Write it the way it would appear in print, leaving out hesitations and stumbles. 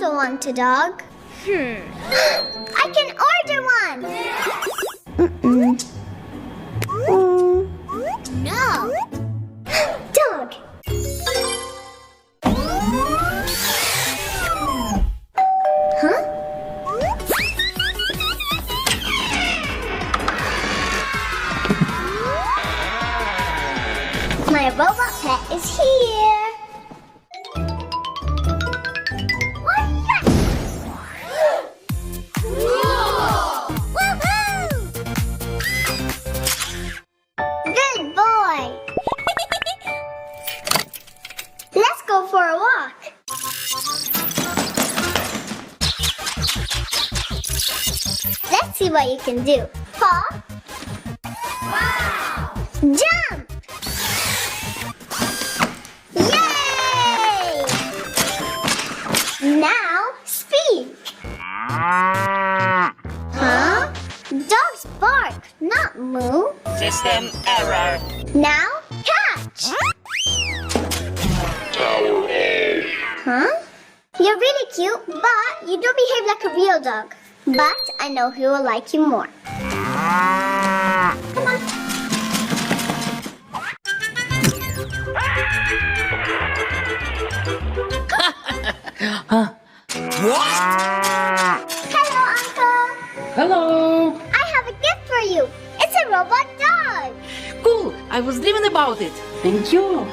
also want a dog. I can order one. No. Dog. Huh? My robot pet is here. Good boy. Let's go for a walk. Let's see what you can do. Paw. Wow. Jump. Yay! Now speak. Huh? Dogs bark, not moo. System error. Now catch. Huh? You're really cute, but you don't behave like a real dog. But I know who will like you more. Come on. What? Hello, Uncle. Hello! I have a gift for you. It's a robot dog. Cool! I was dreaming about it. Thank you.